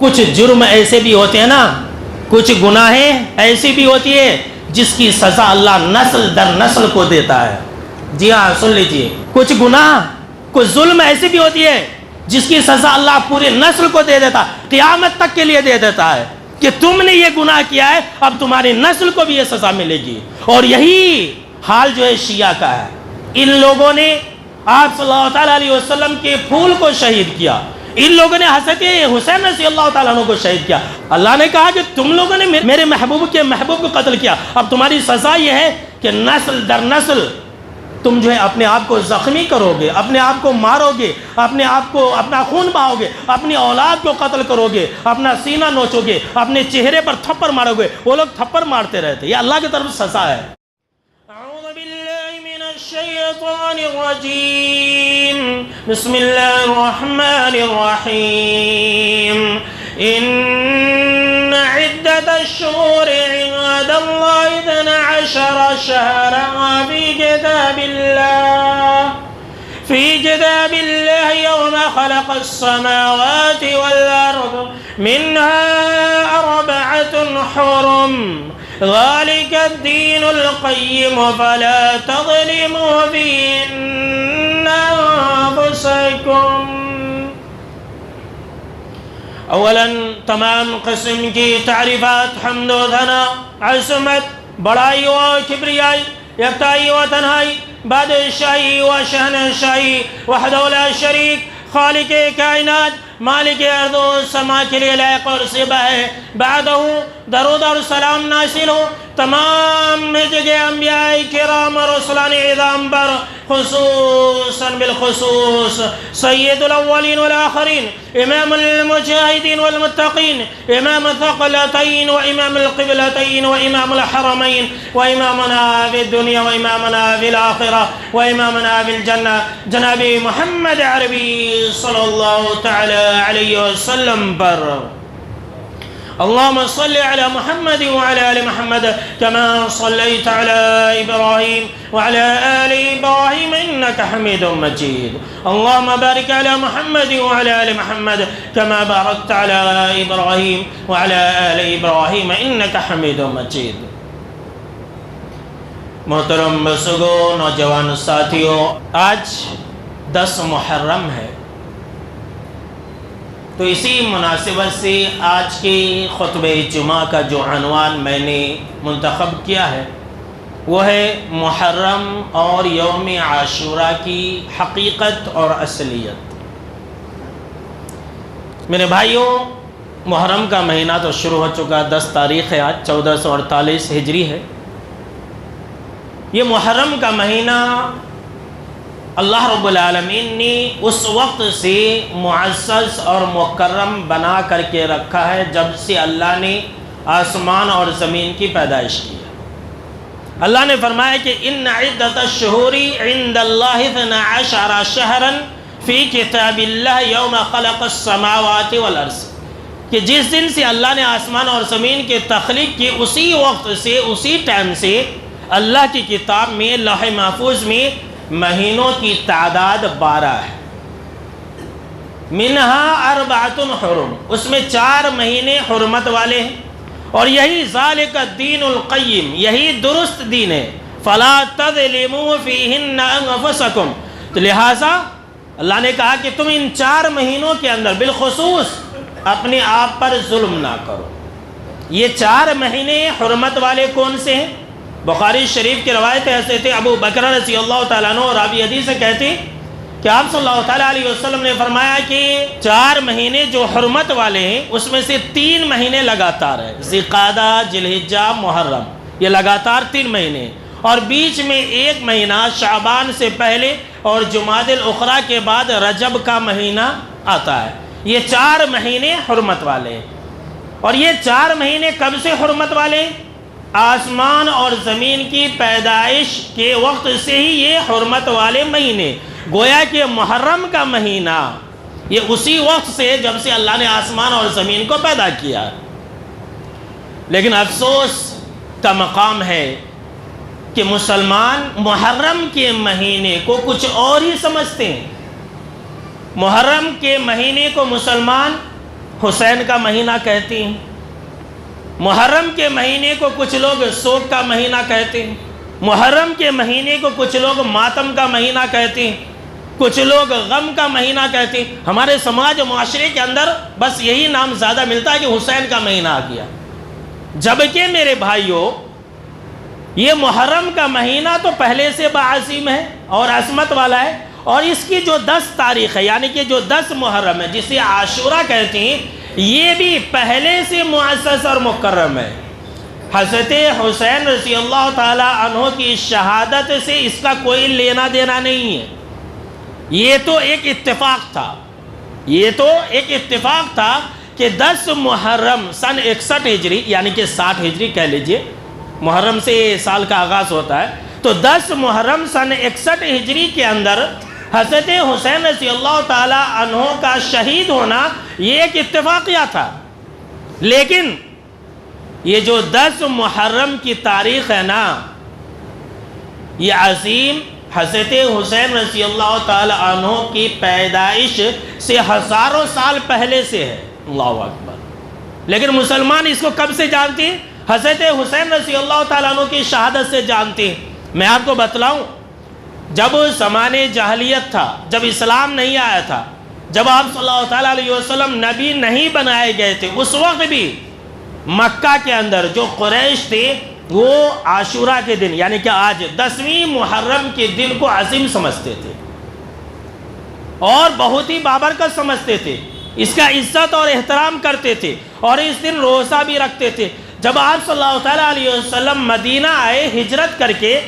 کچھ جرم ایسے بھی ہوتے ہیں نا، کچھ گناہیں ایسی بھی ہوتی ہے جس کی سزا اللہ نسل در نسل کو دیتا ہے۔ جی ہاں، سن لیجئے، کچھ گناہ، کچھ ظلم ایسی بھی ہوتی ہے جس کی سزا اللہ پورے نسل کو دے دیتا ہے، قیامت تک کے لیے دے دیتا ہے کہ تم نے یہ گناہ کیا ہے، اب تمہاری نسل کو بھی یہ سزا ملے گی۔ اور یہی حال جو ہے شیعہ کا ہے۔ ان لوگوں نے آپ صلی اللہ تعالیٰ علیہ وسلم کے پھول کو شہید کیا، ان لوگوں نے حضرت حسین رضی اللہ تعالیٰ عنہ کو شہید کیا۔ اللہ نے کہا کہ تم لوگوں نے میرے محبوب کو قتل کیا، اب تمہاری سزا یہ ہے کہ نسل در نسل تم جو ہے اپنے آپ کو زخمی کرو گے، اپنے آپ کو مارو گے، اپنے آپ کو اپنا خون بہاؤ گے، اپنی اولاد کو قتل کرو گے، اپنا سینہ نوچو گے، اپنے چہرے پر تھپڑ مارو گے۔ وہ لوگ تھپڑ مارتے رہتے، یہ اللہ کی طرف سزا ہے۔ اعوذ باللہ من الشیطان الرجیم، بسم اللہ الرحمن الرحیم۔ ان عدت الشہور عند اللہ 12 شہرا في كتاب الله يوم خلق السماوات والأرض منها 4 حرم ذلك الدين القيم فلا تظلموا فيهن أنفسكم۔ اولا تمام قسم کی تعریفات، حمد و ثنا، عظمت، بڑائی و کبریائی، یکتائی و تنہائی، بادشاہی و شہنشاہی وحدہ لا شریک، خالق کائنات، مالک ارض و سما کے لیے لائق اور صبح ہے۔ بعدہ درود اور سلام نازل ہو تمام جگہ انبیاء کرام اور رسولان اعظام پر، خصوصاً بالخصوص سید الاولین والآخرین، امام المجاہدین والمتقین، امام الثقلتین و امام القبلتین و امام الحرمین و امامنا فی الدنیا و امامنا فی الآخرہ و امامنا فی الجنہ، جناب محمد عربی صلی اللہ تعالی علیہ وسلم پر۔ اللهم صل على محمد وعلى آل محمد كما صليت على إبراهيم وعلى آل إبراهيم إنك حميد مجيد۔ اللهم بارك على محمد وعلى آل محمد كما باركت على إبراهيم وعلى آل إبراهيم إنك حميد مجيد۔ محترم بزرگوں، نوجوان ساتھیوں، آج 10 محرم ہے، تو اسی مناسبت سے آج کے خطبہ جمعہ کا جو عنوان میں نے منتخب کیا ہے وہ ہے محرم اور یوم عاشوراء کی حقیقت اور اصلیت۔ میرے بھائیوں، محرم کا مہینہ تو شروع ہو چکا، 10 تاریخ ہے آج، 1448 ہجری ہے۔ یہ محرم کا مہینہ اللہ رب العالمین نے اس وقت سے معزز اور مکرم بنا کر کے رکھا ہے جب سے اللہ نے آسمان اور زمین کی پیدائش کی ہے۔ اللہ نے فرمایا کہ ان عدت الشہور عند اللہ 12 شہرا فی کتاب اللہ یوم خلق السماوات والارض، کہ جس دن سے اللہ نے آسمان اور زمین کی تخلیق کی اسی وقت سے، اسی ٹائم سے اللہ کی کتاب میں، لوح محفوظ میں مہینوں کی تعداد 12 ہے۔ منہا 4 حرم، اس میں 4 مہینے حرمت والے ہیں، اور یہی ذالک الدین القیم، یہی درست دین ہے۔ فلا تظلموا فیہن انفسکم، تو لہٰذا اللہ نے کہا کہ تم ان 4 مہینوں کے اندر بالخصوص اپنے آپ پر ظلم نہ کرو۔ یہ 4 مہینے حرمت والے کون سے ہیں؟ بخاری شریف کی روایت ہے، حضرت ابو بکر رضی اللہ تعالیٰ عنہ راوی حدیث سے کہتے ہیں کہ آپ صلی اللہ تعالیٰ علیہ وسلم نے فرمایا کہ 4 مہینے جو حرمت والے ہیں اس میں سے 3 مہینے لگاتار ہیں، ذوالقعدہ، ذوالحجہ، محرم، یہ لگاتار 3 مہینے، اور بیچ میں 1 مہینہ شعبان سے پہلے اور جمادی الاخری کے بعد رجب کا مہینہ آتا ہے۔ یہ 4 مہینے حرمت والے ہیں، اور یہ 4 مہینے کب سے حرمت والے ہیں؟ آسمان اور زمین کی پیدائش کے وقت سے ہی یہ حرمت والے مہینے، گویا کہ محرم کا مہینہ یہ اسی وقت سے جب سے اللہ نے آسمان اور زمین کو پیدا کیا۔ لیکن افسوس کا مقام ہے کہ مسلمان محرم کے مہینے کو کچھ اور ہی سمجھتے ہیں۔ محرم کے مہینے کو مسلمان حسین کا مہینہ کہتی ہیں، محرم کے مہینے کو کچھ لوگ سوگ کا مہینہ کہتے ہیں، محرم کے مہینے کو کچھ لوگ ماتم کا مہینہ کہتے ہیں، کچھ لوگ غم کا مہینہ کہتے ہیں۔ ہمارے سماج و معاشرے کے اندر بس یہی نام زیادہ ملتا ہے کہ حسین کا مہینہ آ گیا، جبکہ میرے بھائیوں یہ محرم کا مہینہ تو پہلے سے باعظیم ہے اور عظمت والا ہے، اور اس کی جو 10 تاریخ ہے، یعنی کہ جو 10 محرم ہے جسے عاشورہ کہتے ہیں، یہ بھی پہلے سے معزز اور مکرم ہے۔ حضرت حسین رضی اللہ تعالی عنہ کی شہادت سے اس کا کوئی لینا دینا نہیں ہے، یہ تو ایک اتفاق تھا کہ 10 محرم سن 61 ہجری یعنی کہ 60 ہجری کہہ لیجئے، محرم سے سال کا آغاز ہوتا ہے، تو 10 محرم سن 61 ہجری کے اندر حضرت حسین رضی اللہ تعالی عنہ کا شہید ہونا یہ ایک اتفاقیہ تھا۔ لیکن یہ جو 10 محرم کی تاریخ ہے نا، یہ عظیم حضرت حسین رضی اللہ تعالی عنہ کی پیدائش سے ہزاروں سال پہلے سے ہے، اللہ اکبر۔ لیکن مسلمان اس کو کب سے جانتے ہیں؟ حضرت حسین رضی اللہ تعالیٰ عنہ کی شہادت سے جانتے ہیں۔ میں آپ کو بتلاؤں، جب زمانے جاہلیت تھا، جب اسلام نہیں آیا تھا، جب آپ صلی اللہ تعالیٰ علیہ وسلم نبی نہیں بنائے گئے تھے، اس وقت بھی مکہ کے اندر جو قریش تھے وہ عاشورہ کے دن یعنی کہ آج 10ویں محرم کے دن کو عظیم سمجھتے تھے اور بہت ہی بابرکت سمجھتے تھے، اس کا عزت اور احترام کرتے تھے، اور اس دن روزہ بھی رکھتے تھے۔ جب آپ صلی اللہ تعالیٰ علیہ وسلم مدینہ آئے ہجرت کر کے،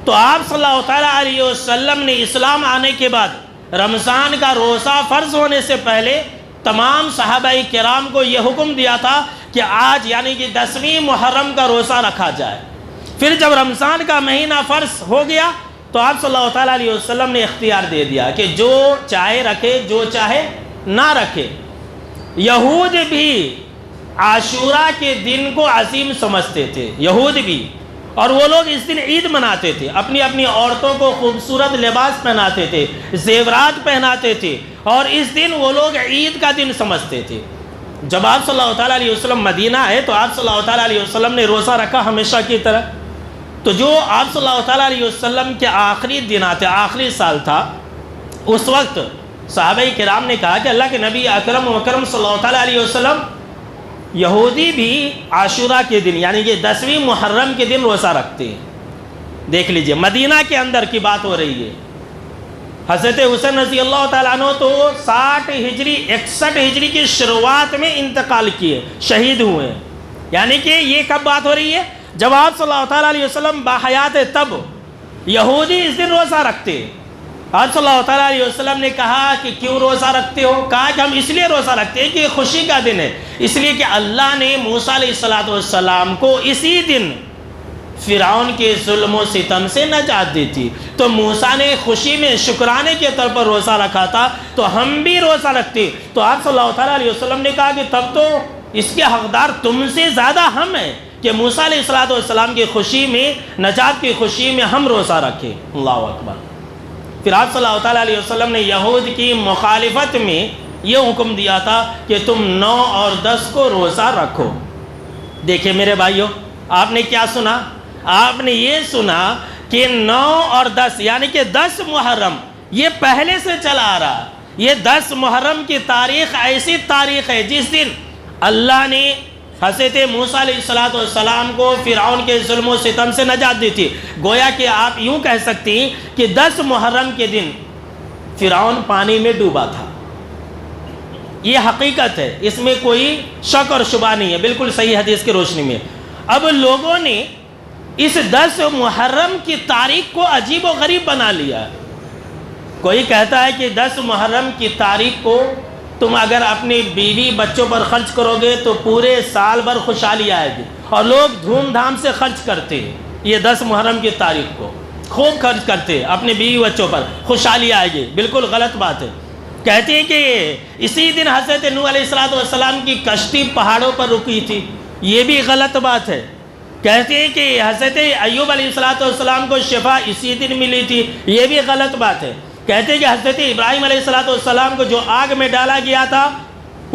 تو آپ صلی اللہ تعالیٰ علیہ وسلم نے اسلام آنے کے بعد رمضان کا روزہ فرض ہونے سے پہلے تمام صحابہ کرام کو یہ حکم دیا تھا کہ آج یعنی کہ 10ویں محرم کا روزہ رکھا جائے۔ پھر جب رمضان کا مہینہ فرض ہو گیا تو آپ صلی اللہ تعالیٰ علیہ وسلم نے اختیار دے دیا کہ جو چاہے رکھے، جو چاہے نہ رکھے۔ یہود بھی عاشورہ کے دن کو عظیم سمجھتے تھے، یہود بھی، اور وہ لوگ اس دن عید مناتے تھے، اپنی اپنی عورتوں کو خوبصورت لباس پہناتے تھے، زیورات پہناتے تھے، اور اس دن وہ لوگ عید کا دن سمجھتے تھے۔ جب آپ صلی اللہ تعالیٰ علیہ وسلم مدینہ آئے تو آپ صلی اللہ تعالیٰ علیہ وسلم نے روزہ رکھا ہمیشہ کی طرح۔ تو جو آپ صلی اللہ تعالیٰ علیہ وسلم کے آخری دن آتے، آخری سال تھا، اس وقت صحابہ کرام نے کہا کہ اللہ کے نبی اکرم و مکرم صلی اللہ تعالیٰ علیہ وسلم، یہودی بھی عاشورہ کے دن یعنی کہ 10ویں محرم کے دن روزہ رکھتے ہیں۔ دیکھ لیجئے مدینہ کے اندر کی بات ہو رہی ہے۔ حضرت حسین رضی اللہ تعالیٰ عنہ تو 60 ہجری 61 ہجری کی شروعات میں انتقال کیے، شہید ہوئے، یعنی کہ یہ کب بات ہو رہی ہے؟ جب آپ صلی اللہ تعالیٰ علیہ وسلم باحیات تب یہودی اس دن روزہ رکھتے۔ آپ صلی اللہ تعالیٰ علیہ وسلم نے کہا کہ کیوں روزہ رکھتے ہو؟ کہا کہ ہم اس لیے روزہ رکھتے ہیں کہ یہ خوشی کا دن ہے، اس لیے کہ اللہ نے موسیٰ علیہ السلام کو اسی دن فرعون کے ظلم و ستم سے نجات دی تھی، تو موسیٰ نے خوشی میں شکرانے کے طور پر روزہ رکھا تھا، تو ہم بھی روزہ رکھتے۔ تو آپ صلی اللہ تعالیٰ علیہ وسلم نے کہا کہ تب تو اس کے حقدار تم سے زیادہ ہم ہیں کہ موسیٰ علیہ السلام کی خوشی میں، نجات کی خوشی میں ہم روزہ رکھیں۔ اللہ اکبر۔ پھر آپ صلی اللہ تعالیٰ علیہ وسلم نے یہود کی مخالفت میں یہ حکم دیا تھا کہ تم 9 اور 10 کو روزہ رکھو۔ دیکھیں میرے بھائیوں، آپ نے کیا سنا؟ آپ نے یہ سنا کہ 9 اور 10 یعنی کہ 10 محرم یہ پہلے سے چلا آ رہا۔ یہ 10 محرم کی تاریخ ایسی تاریخ ہے جس دن اللہ نے حضرت موسیٰ علیہ السلام کو فرعون کے ظلم و ستم سے نجات دی تھی۔ گویا کہ آپ یوں کہہ سکتی ہیں کہ 10 محرم کے دن فرعون پانی میں ڈوبا تھا۔ یہ حقیقت ہے، اس میں کوئی شک اور شبہ نہیں ہے، بالکل صحیح حدیث کی روشنی میں۔ اب لوگوں نے اس 10 محرم کی تاریخ کو عجیب و غریب بنا لیا۔ کوئی کہتا ہے کہ 10 محرم کی تاریخ کو تم اگر اپنی بیوی بچوں پر خرچ کرو گے تو پورے سال بھر خوشحالی آئے گی، اور لوگ دھوم دھام سے خرچ کرتے ہیں یہ 10 محرم کی تاریخ کو، خوب خرچ کرتے ہیں اپنے بیوی بچوں پر، خوشحالی آئے گی۔ بالکل غلط بات ہے۔ کہتے ہیں کہ اسی دن حضرت نوح علیہ السلام کی کشتی پہاڑوں پر رکی تھی، یہ بھی غلط بات ہے۔ کہتے ہیں کہ حضرت ایوب علیہ السلام کو شفا اسی دن ملی تھی، یہ بھی غلط بات ہے۔ کہتے ہیں کہ حضرت ابراہیم علیہ السلام کو جو آگ میں ڈالا گیا تھا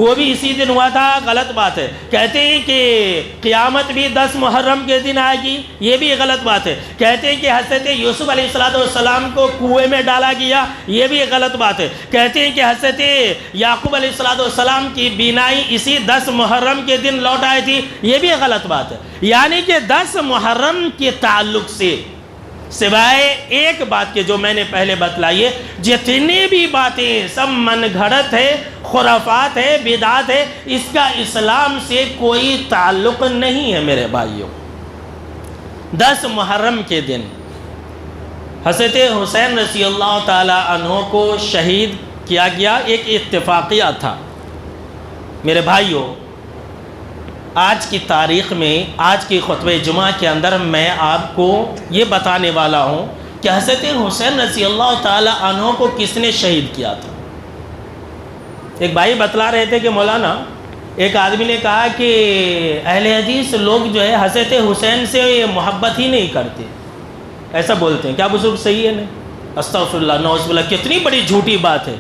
وہ بھی اسی دن ہوا تھا، غلط بات ہے۔ کہتے ہیں کہ قیامت بھی 10 محرم کے دن آئے گی، یہ بھی غلط بات ہے۔ کہتے ہیں کہ حضرت یوسف علیہ السلام کو کنویں میں ڈالا گیا، یہ بھی غلط بات ہے۔ کہتے ہیں کہ حضرت یعقوب علیہ السلام کی بینائی اسی 10 محرم کے دن لوٹ آئی تھی، یہ بھی غلط بات ہے۔ یعنی کہ 10 محرم کے تعلق سے سوائے ایک بات کے جو میں نے پہلے بتلائی ہے، جتنی بھی باتیں سب من گھڑت ہے، خرافات ہے، بدعات ہے، اس کا اسلام سے کوئی تعلق نہیں ہے میرے بھائیوں۔ 10 محرم کے دن حضرت حسین رضی اللہ تعالی عنہ کو شہید کیا گیا، ایک اتفاقیہ تھا۔ میرے بھائیوں، آج کی تاریخ میں، آج کی خطبہ جمعہ کے اندر میں آپ کو یہ بتانے والا ہوں کہ حضرت حسین رضی اللہ تعالی عنہ کو کس نے شہید کیا تھا۔ ایک بھائی بتلا رہے تھے کہ مولانا، ایک آدمی نے کہا کہ اہل حدیث لوگ جو ہے حضرت حسین سے محبت ہی نہیں کرتے، ایسا بولتے ہیں۔ کیا بزرگ صحیح ہے؟ نہیں، استغفر اللہ، نعوذ باللہ، کتنی بڑی جھوٹی بات ہے۔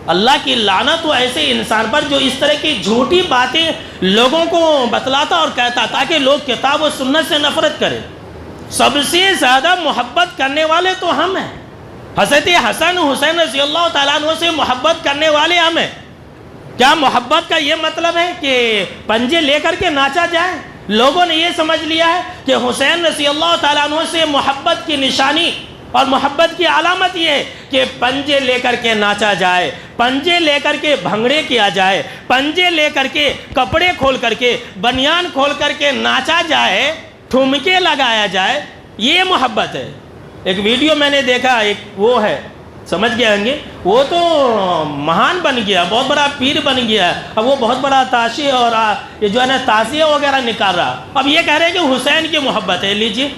اللہ کی لعنت ہو ایسے انسان پر جو اس طرح کی جھوٹی باتیں لوگوں کو بتلاتا اور کہتا تاکہ لوگ کتاب و سنت سے نفرت کریں۔ سب سے زیادہ محبت کرنے والے تو ہم ہیں، حضرت حسن حسین رضی اللہ تعالیٰ عنہ سے محبت کرنے والے ہم ہیں۔ کیا محبت کا یہ مطلب ہے کہ پنجے لے کر کے ناچا جائے؟ لوگوں نے یہ سمجھ لیا ہے کہ حسین رضی اللہ تعالیٰ عنہ سے محبت کی نشانی اور محبت کی علامت یہ ہے کہ پنجے لے کر کے ناچا جائے، پنجے لے کر کے بھنگڑے کیا جائے، پنجے لے کر کے کپڑے کھول کر کے بنیان کھول کر کے ناچا جائے، ٹھمکے لگایا جائے، یہ محبت ہے۔ ایک ویڈیو میں نے دیکھا، ایک وہ ہے، سمجھ گئے ہوں گے، وہ تو مہان بن گیا، بہت بڑا پیر بن گیا، اب وہ بہت بڑا تاشی اور یہ جو ہے نا تعزیہ وغیرہ نکال رہا، اب یہ کہہ رہے ہیں کہ حسین کی محبت ہے۔ لیجیے،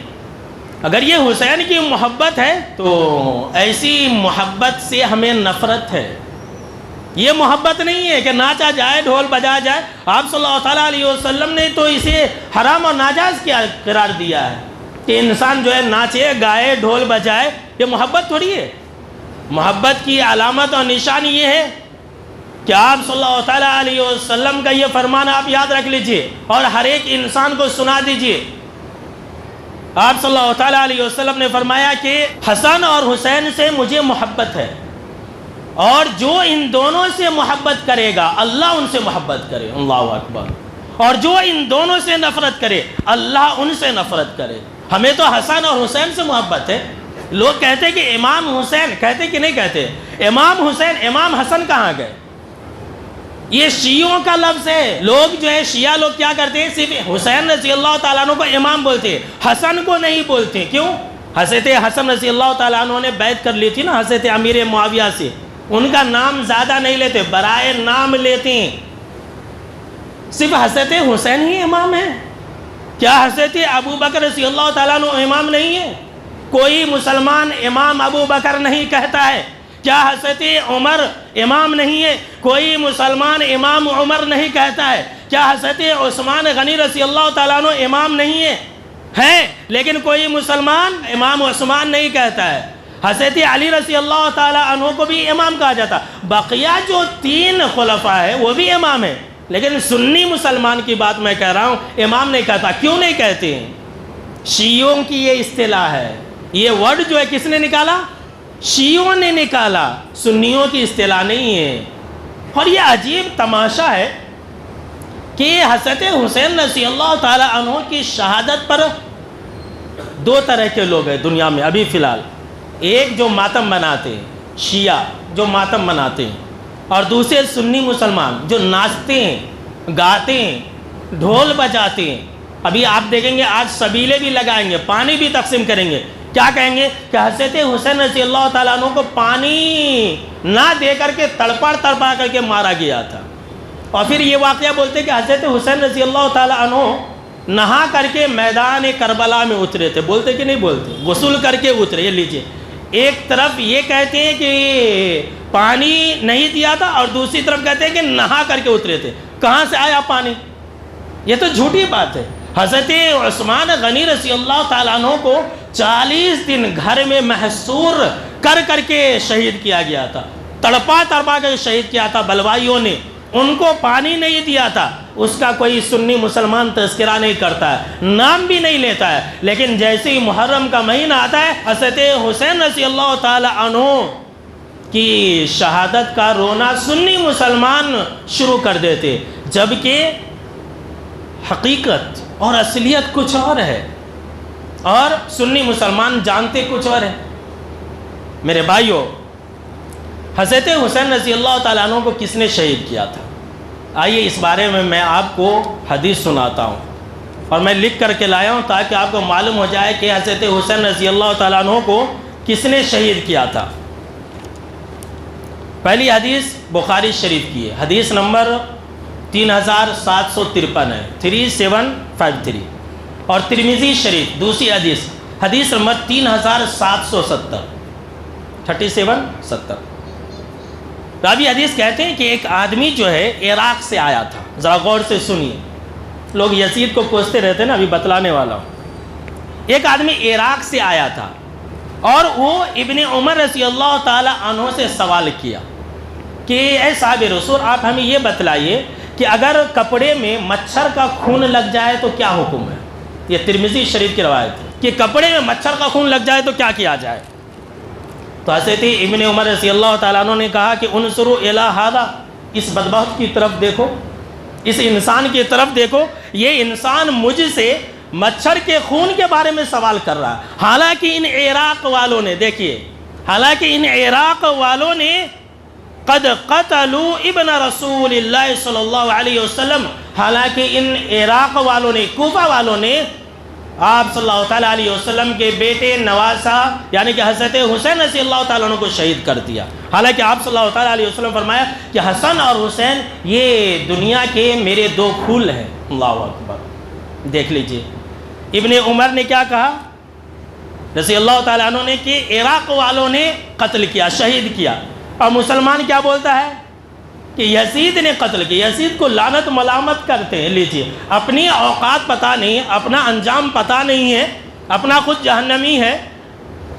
اگر یہ حسین کی محبت ہے تو ایسی محبت سے ہمیں نفرت ہے۔ یہ محبت نہیں ہے کہ ناچا جائے، ڈھول بجایا جائے۔ آپ صلی اللہ تعالیٰ علیہ وسلم نے تو اسے حرام اور ناجائز کیا قرار دیا ہے کہ انسان جو ہے ناچے گائے ڈھول بجائے، یہ محبت تھوڑی ہے۔ محبت کی علامت اور نشانی یہ ہے کہ آپ صلی اللہ تعالیٰ علیہ وسلم کا یہ فرمان آپ یاد رکھ لیجئے اور ہر ایک انسان کو سنا دیجئے۔ آپ صلی اللہ تعالیٰ علیہ وسلم نے فرمایا کہ حسن اور حسین سے مجھے محبت ہے، اور جو ان دونوں سے محبت کرے گا اللہ ان سے محبت کرے، اللہ اکبر، اور جو ان دونوں سے نفرت کرے اللہ ان سے نفرت کرے۔ ہمیں تو حسن اور حسین سے محبت ہے۔ لوگ کہتے کہ امام حسین، کہتے کہ نہیں کہتے؟ امام حسین، امام حسن کہاں گئے؟ یہ شیعوں کا لفظ ہے۔ لوگ جو ہے شیعہ لوگ کیا کرتے ہیں، صرف حسین رضی اللہ تعالیٰ عنہ کو امام بولتے ہیں، حسن کو نہیں بولتے۔ کیوں؟ حضرت حسن رضی اللہ تعالیٰ عنہ نے بیعت کر لی تھی نا حضرت امیر معاویہ سے، ان کا نام زیادہ نہیں لیتے، برائے نام لیتے ہیں۔ صرف حضرت حسین ہی امام ہے؟ کیا حضرت ابو بکر رضی اللہ تعالیٰ عنہ امام نہیں ہے؟ کوئی مسلمان امام ابو بکر نہیں کہتا ہے۔ کیا حضرت عمر امام نہیں ہے؟ کوئی مسلمان امام عمر نہیں کہتا ہے۔ کیا حضرت عثمان غنی رضی اللہ تعالیٰ عنہ امام نہیں ہے؟ لیکن کوئی مسلمان امام عثمان نہیں کہتا ہے۔ حضرت علی رضی اللہ تعالیٰ عنہ کو بھی امام کہا جاتا۔ بقیہ جو 3 خلفاء ہیں وہ بھی امام ہیں، لیکن سنی مسلمان کی بات میں کہہ رہا ہوں، امام نہیں کہتا۔ کیوں نہیں کہتے ہیں؟ شیعوں کی یہ اصطلاح ہے، یہ ورڈ جو ہے کس نے نکالا؟ شیعوں نے نکالا، سنیوں کی اصطلاح نہیں ہے۔ اور یہ عجیب تماشا ہے کہ حضرت حسین رضی اللہ تعالی عنہ کی شہادت پر 2 طرح کے لوگ ہیں دنیا میں ابھی فی الحال۔ ایک جو ماتم مناتے ہیں، شیعہ جو ماتم مناتے ہیں، اور دوسرے سنی مسلمان جو ناچتے ہیں، گاتے ہیں، ڈھول بجاتے ہیں۔ ابھی آپ دیکھیں گے آج سبیلے بھی لگائیں گے، پانی بھی تقسیم کریں گے، کیا کہیں گے کہ حضرت حسین رضی اللہ تعالیٰ عنہ کو پانی نہ دے کر کے تڑپا کر کے مارا گیا تھا۔ اور پھر یہ واقعہ بولتے ہیں کہ حضرت حسین رضی اللہ تعالیٰ عنہ نہا کر کے میدان کربلا میں اترے تھے۔ بولتے کہ نہیں بولتے؟ غسل کر کے اترے۔ یہ لیجئے، ایک طرف یہ کہتے ہیں کہ پانی نہیں دیا تھا اور دوسری طرف کہتے ہیں کہ نہا کر کے اترے تھے۔ کہاں سے آیا پانی؟ یہ تو جھوٹی بات ہے۔ حضرت عثمان غنی رضی اللہ تعالیٰ عنہ کو 40 دن گھر میں محصور کر کے شہید کیا گیا تھا، تڑپا کے شہید کیا تھا بلوائیوں نے۔ ان کو پانی نہیں دیا تھا، اس کا کوئی سنی مسلمان تذکرہ نہیں کرتا ہے، نام بھی نہیں لیتا ہے. لیکن جیسے ہی محرم کا مہینہ آتا ہے، حضرت حسین رضی اللہ تعالی عنہ کی شہادت کا رونا سنی مسلمان شروع کر دیتے، جبکہ حقیقت اور اصلیت کچھ اور ہے اور سنی مسلمان جانتے کچھ اور ہے. میرے بھائیوں، حضرت حسین رضی اللہ تعالیٰ عنہ کو کس نے شہید کیا تھا؟ آئیے اس بارے میں آپ کو حدیث سناتا ہوں، اور میں لکھ کر کے لایا ہوں تاکہ آپ کو معلوم ہو جائے کہ حضرت حسین رضی اللہ تعالیٰ عنہ کو کس نے شہید کیا تھا. پہلی حدیث بخاری شریف کی ہے، حدیث نمبر 3753 ہے، 3753. اور ترمذی شریف دوسری حدیث نمبر 3770، 3770. راوی حدیث کہتے ہیں کہ ایک آدمی جو ہے عراق سے آیا تھا. ذرا غور سے سنیے، لوگ یزید کو کوستے رہتے ہیں نا، ابھی بتلانے والا ہوں. ایک آدمی عراق سے آیا تھا اور وہ ابن عمر رضی اللہ تعالی عنہ سے سوال کیا کہ اے صاحب رسول، آپ ہمیں یہ بتلائیے کہ اگر کپڑے میں مچھر کا خون لگ جائے تو کیا حکم ہے؟ یہ ترمذی شریف کی روایت ہے کہ کپڑے میں مچھر کا خون لگ جائے تو کیا کیا جائے؟ تو حضرت ابن عمر رضی اللہ تعالیٰ عنہ نے کہا کہ انظروا الی ھذا، اس بدبخت کی طرف دیکھو، اس انسان کی طرف دیکھو، یہ انسان مجھ سے مچھر کے خون کے بارے میں سوال کر رہا ہے. حالانکہ ان عراق والوں نے، دیکھیے، حالانکہ ان عراق والوں نے قد قتلوا ابن رسول اللہ صلی اللہ علیہ وسلم، حالانکہ ان عراق والوں نے، کوفہ والوں نے آپ صلی اللہ تعالیٰ علیہ وسلم کے بیٹے نواسہ یعنی کہ حضرت حسین رضی اللہ تعالیٰ عنہ کو شہید کر دیا. حالانکہ آپ صلی اللہ تعالیٰ علیہ وسلم فرمایا کہ حسن اور حسین یہ دنیا کے میرے دو پھول ہیں. اللہ اکبر. دیکھ لیجئے ابن عمر نے کیا کہا رضی اللہ تعالیٰ عنہ نے کہ عراق والوں نے قتل کیا، شہید کیا، اور مسلمان کیا بولتا ہے کہ یزید نے قتل کیا. یزید کو لعنت ملامت کرتے ہیں. لیجئے، اپنی اوقات پتہ نہیں، اپنا انجام پتہ نہیں ہے، اپنا خود جہنمی ہے،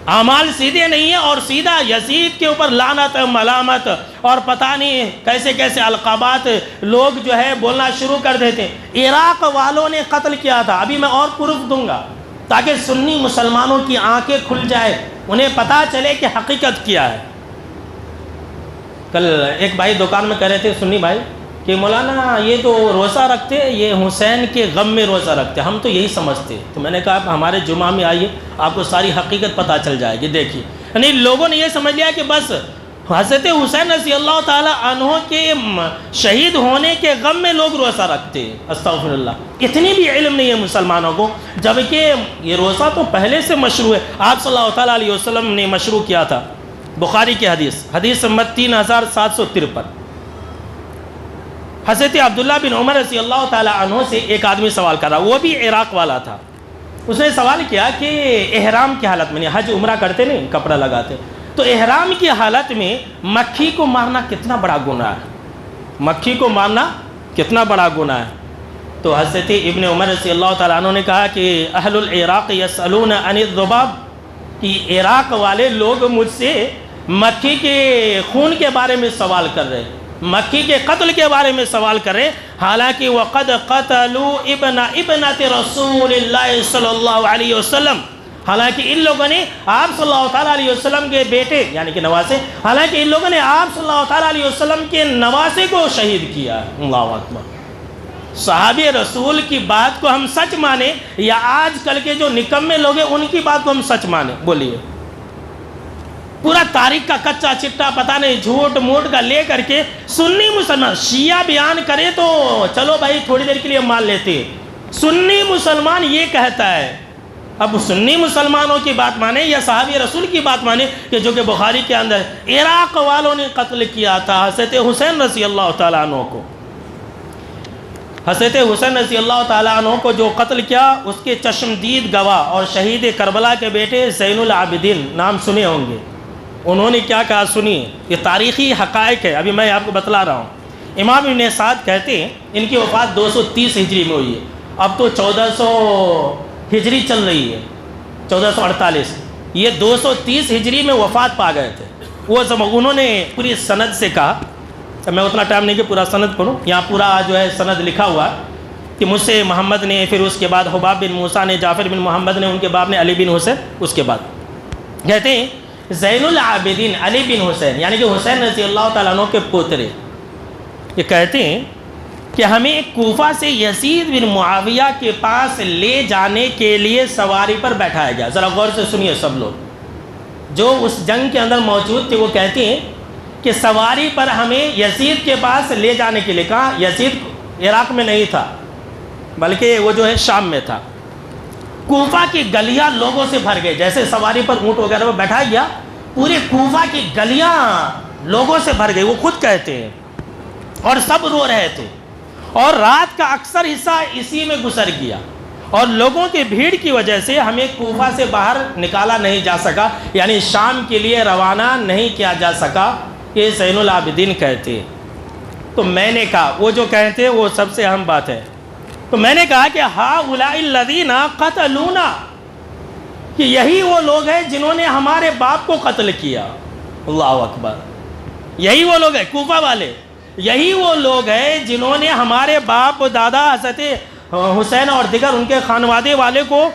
اعمال سیدھے نہیں ہیں، اور سیدھا یزید کے اوپر لعنت ملامت اور پتہ نہیں کیسے کیسے القابات لوگ جو ہے بولنا شروع کر دیتے ہیں. عراق والوں نے قتل کیا تھا. ابھی میں اور پروف دوں گا تاکہ سنی مسلمانوں کی آنکھیں کھل جائے، انہیں پتہ چلے کہ حقیقت کیا ہے. کل ایک بھائی دکان میں کہہ رہے تھے، سنی بھائی، کہ مولانا یہ تو روزہ رکھتے، یہ حسین کے غم میں روزہ رکھتے، ہم تو یہی سمجھتے. تو میں نے کہا آپ ہمارے جمعہ میں آئیے، آپ کو ساری حقیقت پتہ چل جائے گی. دیکھیے، یعنی لوگوں نے یہ سمجھ لیا کہ بس حضرت حسین رضی اللہ تعالیٰ عنہ کے شہید ہونے کے غم میں لوگ روزہ رکھتے. استغفر اللہ. اتنی بھی علم نہیں ہے مسلمانوں کو، جبکہ یہ روزہ تو پہلے سے مشروع ہے. آپ صلی اللہ تعالیٰ علیہ وسلم نے مشروع کیا تھا. بخاری کی حدیث نمبر 3753. حضرت عبداللہ بن عمر رضی اللہ تعالیٰ عنہ سے ایک آدمی سوال کر رہا، وہ بھی عراق والا تھا. اس نے سوال کیا کہ احرام کی حالت میں، حج عمرہ کرتے نہیں، کپڑا لگاتے، تو احرام کی حالت میں مکھی کو مارنا کتنا بڑا گناہ ہے؟ مکھی کو مارنا کتنا بڑا گناہ ہے؟ تو حضرت ابن عمر رضی اللہ تعالیٰ عنہ نے کہا کہ اہل العراق یسألون عن الذباب، کہ عراق والے لوگ مجھ سے مکھی کے خون کے بارے میں سوال کر رہے، مکھی کے قتل کے بارے میں سوال کر رہے، حالانکہ وقد قتلوا ابنۃ رسول اللہ صلی اللہ علیہ وسلم، حالانکہ ان لوگوں نے آپ صلی اللہ تعالیٰ علیہ وسلم کے بیٹے یعنی کہ نواسے، حالانکہ ان لوگوں نے آپ صلی اللہ تعالیٰ علیہ وسلم کے نواسے کو شہید کیا. اللہ اکبر. صحابی رسول کی بات کو ہم سچ مانیں یا آج کل کے جو نکمے لوگ ہیں ان کی بات کو ہم سچ مانیں؟ بولیے. پورا تاریخ کا کچا چٹا پتہ نہیں جھوٹ موٹ کا لے کر کے سنی مسلمان شیعہ بیان کرے تو چلو بھائی تھوڑی دیر کے لیے مان لیتے ہیں. سنی مسلمان یہ کہتا ہے، اب سنی مسلمانوں کی بات مانیں یا صحابی رسول کی بات مانیں کہ جو کہ بخاری کے اندر عراق والوں نے قتل کیا تھا حضرت حسین رضی اللہ تعالیٰ عنہ کو. حضرت حسین رضی اللہ تعالیٰ عنہ کو جو قتل کیا، اس کے چشمدید گواہ اور شہید کربلا کے بیٹے زین العابدین، نام سنے ہوں گے، انہوں نے کیا کہا سنیے. یہ تاریخی حقائق ہے، ابھی میں آپ کو بتلا رہا ہوں. امام ابن سعد کہتے ہیں ان کی وفات 230 ہجری میں ہوئی ہے. اب تو 1400 ہجری چل رہی ہے، 1448. یہ 230 ہجری میں وفات پا گئے تھے. وہ انہوں نے پوری سند سے کہا میں اتنا ٹائم نہیں کہ پورا سند پڑھوں، یہاں پورا جو ہے سند لکھا ہوا کہ مجھ سے محمد نے، پھر اس کے بعد حباب بن موسیٰ نے، جعفر بن محمد نے، ان کے باپ نے علی بن حسین، اس کے بعد کہتے ہیں زین العابدین علی بن حسین یعنی کہ حسین رضی اللہ تعالیٰ عنہ کے پوترے، یہ کہتے ہیں کہ ہمیں کوفہ سے یزید بن معاویہ کے پاس لے جانے کے لیے سواری پر بیٹھایا گیا۔ ذرا غور سے سنیے سب لوگ جو اس جنگ کے اندر موجود تھے، وہ کہتے ہیں کہ سواری پر ہمیں یزید کے پاس لے جانے کے لیے، کہا یزید عراق میں نہیں تھا بلکہ وہ جو ہے شام میں تھا۔ کوفہ کی گلیاں لوگوں سے بھر گئے، جیسے سواری پر اونٹ وغیرہ پر بیٹھا گیا، پورے کوفہ کی گلیاں لوگوں سے بھر گئی، وہ خود کہتے ہیں، اور سب رو رہے تھے، اور رات کا اکثر حصہ اسی میں گزر گیا، اور لوگوں کی بھیڑ کی وجہ سے ہمیں کوفہ سے باہر نکالا نہیں جا سکا، یعنی شام کے لیے روانہ نہیں کیا جا سکا، یہ زین العابدین کہتے ہیں۔ تو میں نے کہا، وہ جو کہتے ہیں وہ سب سے اہم بات ہے، تو میں نے کہا کہ ہؤلاء الذین قتلونا، کہ یہی وہ لوگ ہیں جنہوں نے ہمارے باپ کو قتل کیا۔ اللہ اکبر، یہی وہ لوگ ہیں کوفہ والے، یہی وہ لوگ ہیں جنہوں نے ہمارے باپ دادا حضرت حسین اور دیگر ان کے خانوادے والے کو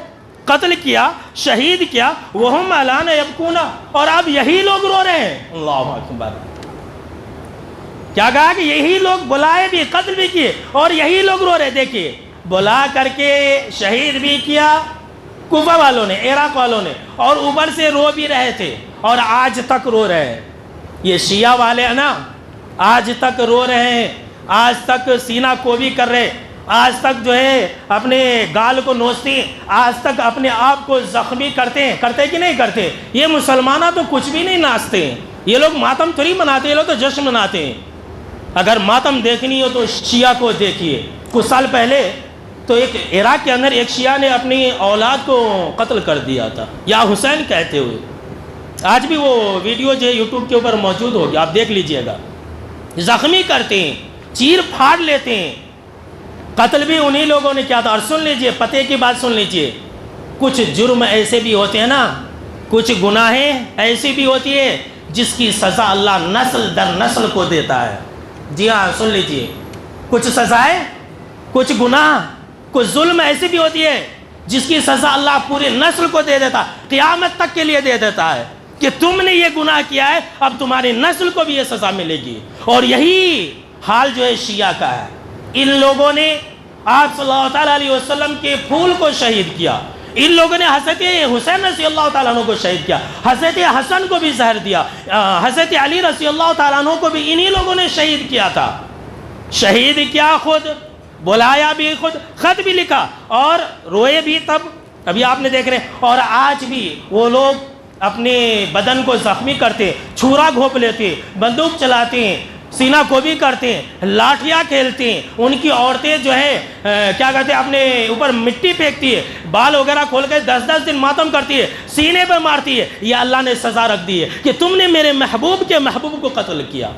قتل کیا، شہید کیا، وہم الان یبکون، اور اب یہی لوگ رو رہے ہیں۔ اللہ اکبر، کیا کہا کہ یہی لوگ بلائے بھی، قتل بھی کیے، اور یہی لوگ رو رہے۔ دیکھیے، بلا کر کے شہید بھی کیا کوفہ والوں نے، عراق والوں نے، اور اوپر سے رو بھی رہے تھے، اور آج تک رو رہے ہیں۔ یہ شیعہ والے ہیں نا، آج تک رو رہے ہیں، آج تک سینہ کوبی کر رہے، آج تک جو ہے اپنے گال کو نوچتے ہیں، آج تک اپنے آپ کو زخمی کرتے ہیں، کرتے کہ نہیں کرتے؟ یہ مسلمانہ تو کچھ بھی نہیں ناچتے ہیں، یہ لوگ ماتم تھوڑی مناتے ہیں، یہ لوگ تو جشن مناتے ہیں۔ اگر ماتم دیکھنی ہو تو شیعہ کو دیکھیے۔ کچھ سال پہلے تو ایک عراق کے اندر ایک شیعہ نے اپنی اولاد کو قتل کر دیا تھا، یا حسین کہتے ہوئے۔ آج بھی وہ ویڈیو جو ہے یوٹیوب کے اوپر موجود ہوگی، آپ دیکھ لیجئے گا۔ زخمی کرتے ہیں، چیر پھاڑ لیتے ہیں، قتل بھی انہی لوگوں نے کیا تھا۔ اور سن لیجئے، پتے کی بات سن لیجئے، کچھ جرم ایسے بھی ہوتے ہیں نا، کچھ گناہیں ایسی بھی ہوتی ہے جس کی سزا اللہ نسل در نسل کو دیتا ہے۔ جی ہاں، سن لیجئے، کچھ سزائیں، کچھ گناہ، کچھ ظلم ایسی بھی ہوتی ہے جس کی سزا اللہ پوری نسل کو دے دیتا، قیامت تک کے لیے دے دیتا ہے کہ تم نے یہ گناہ کیا ہے، اب تمہاری نسل کو بھی یہ سزا ملے گی۔ اور یہی حال جو ہے شیعہ کا ہے۔ ان لوگوں نے آپ صلی اللہ تعالیٰ علیہ وسلم کے پھول کو شہید کیا، ان لوگوں نے حضرت حسین رضی اللہ تعالیٰ عنہ کو شہید کیا، حضرت حسن کو بھی زہر دیا، حضرت علی رضی اللہ تعالیٰ عنہ کو بھی انہی لوگوں نے شہید کیا تھا۔ شہید کیا خود، بلایا بھی خود، خط بھی لکھا، اور روئے بھی تب، ابھی آپ نے دیکھ رہے ہیں۔ اور آج بھی وہ لوگ اپنے بدن کو زخمی کرتے ہیں، چھرا گھونپ لیتے ہیں، بندوق چلاتے ہیں، سینہ کو بھی کرتے ہیں، لاٹھیاں کھیلتے ہیں، ان کی عورتیں جو ہے کیا کہتے ہیں اپنے اوپر مٹی پھینکتی ہے، بال وغیرہ کھول کے 10 دن ماتم کرتی ہے، سینے پہ مارتی ہے۔ یہ اللہ نے سزا رکھ دی ہے کہ تم نے میرے محبوب کے محبوب کو قتل کیا،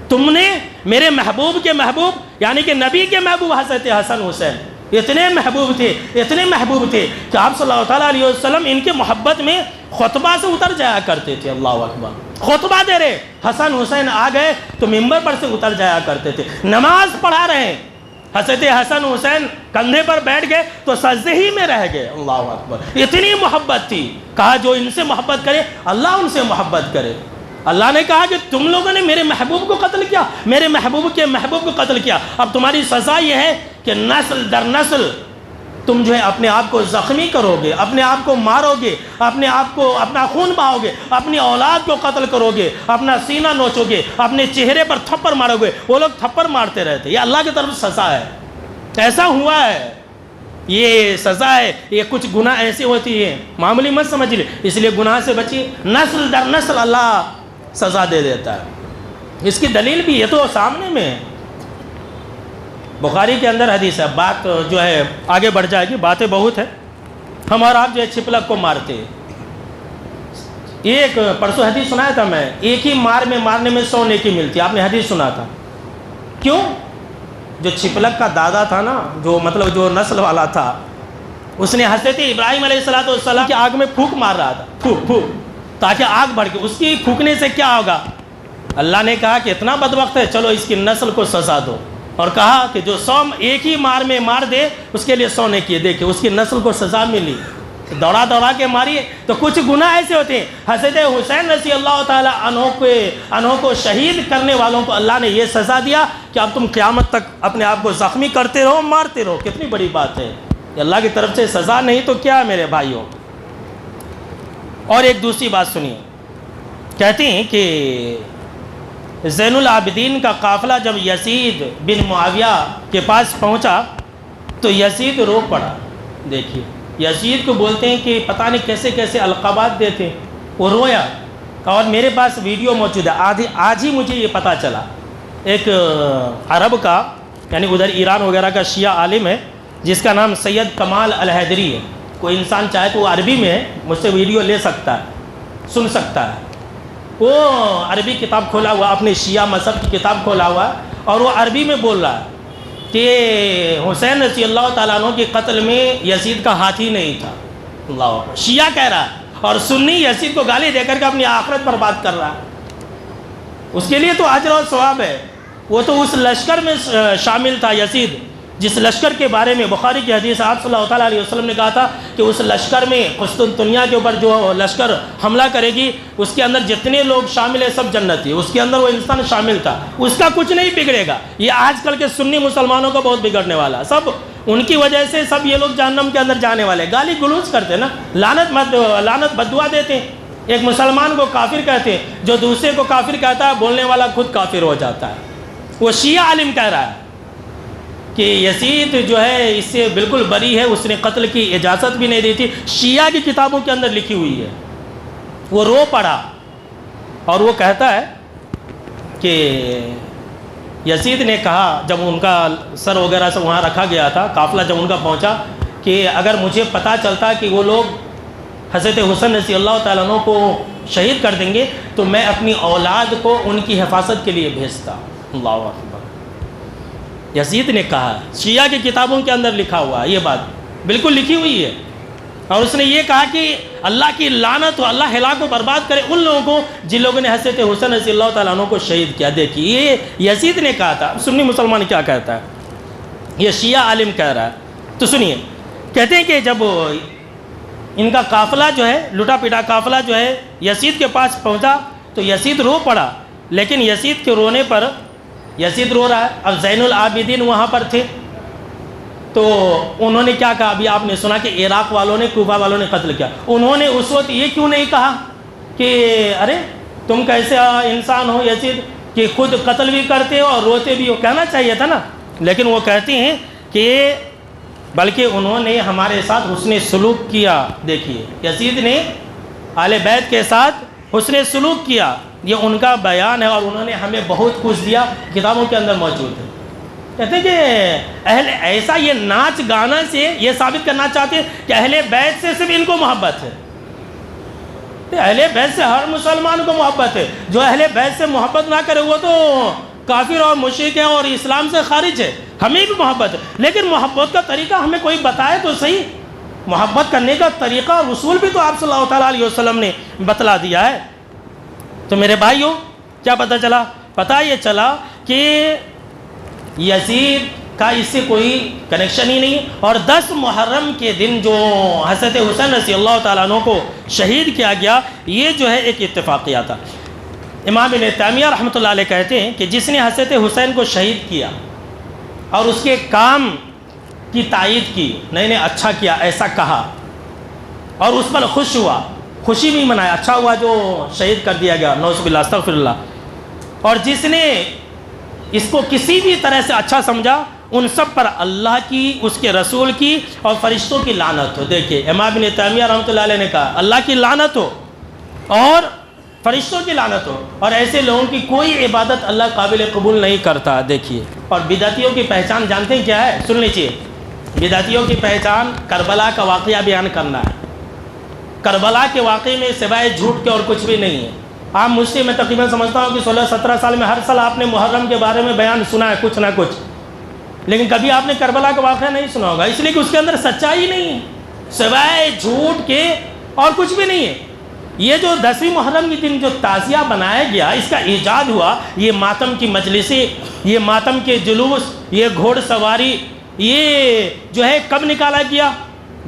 تم نے میرے محبوب کے محبوب یعنی کہ نبی کے محبوب حضرت حسن حسین اتنے محبوب تھے کہ آپ صلی اللہ تعالیٰ علیہ وسلم ان کے محبت میں خطبہ سے اتر جایا کرتے تھے۔ اللہ اکبر، خطبہ دے رہے، حسن حسین آ گئے تو ممبر پر سے اتر جایا کرتے تھے، نماز پڑھا رہے ہیں، حضرت حسن حسین کندھے پر بیٹھ گئے تو سجدے ہی میں رہ گئے۔ اللہ اکبر، اتنی محبت تھی، کہا جو ان سے محبت کرے اللہ ان سے محبت کرے۔ اللہ نے کہا کہ تم لوگوں نے میرے محبوب کو قتل کیا، میرے محبوب کے محبوب کو قتل کیا، اب تمہاری سزا یہ ہے کہ نسل در نسل تم جو ہے اپنے آپ کو زخمی کرو گے، اپنے آپ کو مارو گے، اپنے آپ کو اپنا خون بہاؤ گے، اپنی اولاد کو قتل کرو گے، اپنا سینہ نوچو گے، اپنے چہرے پر تھپڑ مارو گے۔ وہ لوگ تھپڑ مارتے رہتے، یہ اللہ کی طرف سزا ہے، ایسا ہوا ہے، یہ سزا ہے۔ یہ کچھ گناہ ایسی ہوتی ہیں معمولی مت سمجھ لے، اس لیے گناہ سے بچیے، نسل در نسل اللہ سزا دے دیتا ہے۔ اس کی دلیل بھی یہ تو سامنے میں ہے، بخاری کے اندر حدیث ہے۔ بات جو ہے آگے بڑھ جائے گی، باتیں بہت ہیں، ہم اور آپ جو ہے چھپلک کو مارتے ہیں۔ ایک پرسوں حدیث سنایا تھا میں، ایک ہی مارنے میں 100 نیکی ملتی، آپ نے حدیث سنا تھا۔ کیوں؟ جو چھپلک کا دادا تھا نا، جو نسل والا تھا، اس نے حضرت ابراہیم علیہ السلام کی آگ میں پھونک مار رہا تھا، پھونک تاکہ آگ بڑھ کے، اس کی پھونکنے سے کیا ہوگا؟ اللہ نے کہا کہ اتنا بدبخت ہے، چلو اس کی نسل کو سزا دو، اور کہا کہ جو 100 ایک ہی مار میں مار دے اس کے لیے 100 نیکی، دیکھیں اس کی نسل کو سزا ملی، دوڑا دوڑا کے ماری۔ تو کچھ گناہ ایسے ہوتے ہیں، حضرت حسین رضی اللہ تعالیٰ عنہ کو شہید کرنے والوں کو اللہ نے یہ سزا دیا کہ اب تم قیامت تک اپنے آپ کو زخمی کرتے رہو، مارتے رہو۔ کتنی بڑی بات ہے، یہ اللہ کی طرف سے سزا نہیں تو کیا ہے میرے بھائیوں۔ اور ایک دوسری بات سنیے، کہتے ہیں کہ زین العابدین کا قافلہ جب یزید بن معاویہ کے پاس پہنچا تو یزید رو پڑا۔ دیکھیے یزید کو بولتے ہیں کہ پتہ نہیں کیسے کیسے القابات دیتے، وہ رویا۔ اور میرے پاس ویڈیو موجود ہے، آج ہی مجھے یہ پتہ چلا، ایک عرب کا یعنی ادھر ایران وغیرہ کا شیعہ عالم ہے جس کا نام سید کمال الحیدری ہے۔ کوئی انسان چاہے تو وہ عربی میں ہے، مجھ سے ویڈیو لے سکتا ہے، سن سکتا ہے۔ وہ عربی کتاب کھولا ہوا، اپنے شیعہ مذہب کی کتاب کھولا ہوا ہے، اور وہ عربی میں بول رہا ہے کہ حسین رضی اللہ تعالیٰ عنہ کے قتل میں یزید کا ہاتھ ہی نہیں تھا۔ اللہ اکبر، شیعہ کہہ رہا ہے، اور سنی یزید کو گالی دے کر کے اپنی آخرت پر بات کر رہا ہے۔ اس کے لیے تو اجر و ثواب ہے، وہ تو اس لشکر میں شامل تھا یزید جس لشکر کے بارے میں بخاری کی حدیث آپ صلی اللہ تعالیٰ علیہ وسلم نے کہا تھا کہ اس لشکر میں قسطنطنیہ کے اوپر جو لشکر حملہ کرے گی اس کے اندر جتنے لوگ شامل ہیں سب جنتی ہے، اس کے اندر وہ انسان شامل تھا، اس کا کچھ نہیں بگڑے گا۔ یہ آج کل کے سنی مسلمانوں کو بہت بگڑنے والا، سب ان کی وجہ سے سب یہ لوگ جہنم کے اندر جانے والے، گالی گلوچ کرتے ہیں نا، لعنت بددعا دیتے ہیں، ایک مسلمان کو کافر کہتے ہیں، جو دوسرے کو کافر کہتا ہے بولنے والا خود کافر ہو جاتا ہے۔ وہ شیعہ عالم کہہ رہا ہے کہ یزید جو ہے اس سے بالکل بری ہے، اس نے قتل کی اجازت بھی نہیں دی تھی، شیعہ کی کتابوں کے اندر لکھی ہوئی ہے۔ وہ رو پڑا اور وہ کہتا ہے کہ یزید نے کہا جب ان کا سر وغیرہ سے وہاں رکھا گیا تھا، قافلہ جب ان کا پہنچا، کہ اگر مجھے پتہ چلتا کہ وہ لوگ حضرت حسین رضی اللہ تعالیٰ عنہ کو شہید کر دیں گے تو میں اپنی اولاد کو ان کی حفاظت کے لیے بھیجتا۔ اللہ اکبر، یزید نے کہا، شیعہ کی کتابوں کے اندر لکھا ہوا ہے، یہ بات بالکل لکھی ہوئی ہے۔ اور اس نے یہ کہا کہ اللہ کی لعنت ہو، اللہ ہلاک و برباد کرے ان لوگوں کو جن لوگوں نے حضرت حسین رضی اللہ تعالیٰ عنہ کو شہید کیا۔ دیکھیے یہ یزید نے کہا تھا، سنی مسلمان کیا کہتا ہے، یہ شیعہ عالم کہہ رہا ہے۔ تو سنیے، کہتے ہیں کہ جب ان کا قافلہ جو ہے لٹا پٹا قافلہ جو ہے یزید کے پاس پہنچا تو یزید رو پڑا، لیکن یزید کے رونے پر یزید رو رہا ہے۔ اب زین العابدین وہاں پر تھے تو انہوں نے کیا کہا، ابھی آپ نے سنا کہ عراق والوں نے کوفہ والوں نے قتل کیا، انہوں نے اس وقت یہ کیوں نہیں کہا کہ ارے تم کیسے انسان ہو یزید کہ خود قتل بھی کرتے ہو اور روتے بھی ہو، کہنا چاہیے تھا نا۔ لیکن وہ کہتے ہیں کہ بلکہ انہوں نے ہمارے ساتھ حسن سلوک کیا۔ دیکھیے یزید نے اہل بیت کے ساتھ حسن سلوک کیا، یہ ان کا بیان ہے، اور انہوں نے ہمیں بہت کچھ دیا، کتابوں کے اندر موجود ہے۔ کہتے ہیں کہ ایسا یہ ناچ گانا سے یہ ثابت کرنا چاہتے ہیں کہ اہل بیت سے صرف ان کو محبت ہے، اہل بیت سے ہر مسلمان کو محبت ہے، جو اہل بیت سے محبت نہ کرے وہ تو کافر اور مشرک ہے اور اسلام سے خارج ہے۔ ہمیں بھی محبت ہے، لیکن محبت کا طریقہ ہمیں کوئی بتائے تو صحیح، محبت کرنے کا طریقہ اور اصول بھی تو آپ صلی اللہ تعالیٰ علیہ وسلم نے بتلا دیا ہے۔ تو میرے بھائیوں کیا پتہ چلا؟ پتہ یہ چلا کہ یزید کا اس سے کوئی کنیکشن ہی نہیں، اور 10 محرم کے دن جو حضرت حسین رضی اللہ تعالیٰ عنہ کو شہید کیا گیا، یہ جو ہے ایک اتفاقیہ تھا۔ امام ابن تیمیہ رحمۃ اللہ علیہ کہتے ہیں کہ جس نے حضرت حسین کو شہید کیا اور اس کے کام کی تائید کی، نہیں نے اچھا کیا ایسا کہا، اور اس پر خوش ہوا، خوشی بھی منایا، اچھا ہوا جو شہید کر دیا گیا، نعوذ باللہ استغفر اللہ، اور جس نے اس کو کسی بھی طرح سے اچھا سمجھا ان سب پر اللہ کی، اس کے رسول کی اور فرشتوں کی لعنت ہو۔ دیکھیے امام ابن تیمیہ رحمۃ اللہ علیہ نے کہا اللہ کی لعنت ہو اور فرشتوں کی لعنت ہو، اور ایسے لوگوں کی کوئی عبادت اللہ قابل قبول نہیں کرتا۔ دیکھیے، اور بدعتیوں کی پہچان جانتے ہیں کیا ہے؟ سن لیجیے، بدعتیوں کی پہچان کربلا کا واقعہ بیان کرنا ہے۔ کربلا کے واقعے میں سوائے جھوٹ کے اور کچھ بھی نہیں ہے۔ آپ مجھ سے، میں تقریباً سمجھتا ہوں کہ 16-17 سال میں ہر سال آپ نے محرم کے بارے میں بیان سنا ہے کچھ نہ کچھ، لیکن کبھی آپ نے کربلا کا واقعہ نہیں سنا ہوگا، اس لیے کہ اس کے اندر سچائی نہیں ہے، سوائے جھوٹ کے اور کچھ بھی نہیں ہے۔ یہ جو 10ویں محرم کے دن جو تعزیہ بنایا گیا، اس کا ایجاد ہوا، یہ ماتم کی مجلسیں، یہ ماتم کے جلوس، یہ گھوڑ سواری، یہ جو ہے کب نکالا گیا؟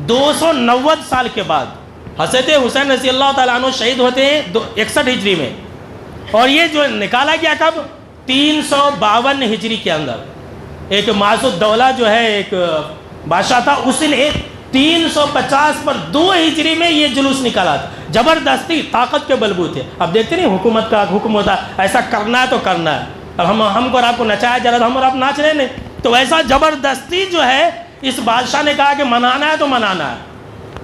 290 سال کے بعد حضرت حسین رضی اللہ تعالیٰ عنہ شہید ہوتے ہیں 61 ہجری میں، اور یہ جو نکالا گیا کب؟ 352 ہجری کے اندر۔ ایک معز الدولہ جو ہے ایک بادشاہ تھا، اس نے 350 پر 2 ہجری میں یہ جلوس نکالا تھا، زبردستی طاقت کے بلبوتے۔ اب دیکھتے نہیں حکومت کا حکم ہوتا ہے ایسا کرنا ہے تو کرنا ہے، اب ہم کو اور آپ کو نچایا جا رہا تھا، ہم اور آپ ناچ رہے نہیں، تو ایسا زبردستی جو ہے اس بادشاہ نے کہا کہ منانا ہے تو منانا ہے۔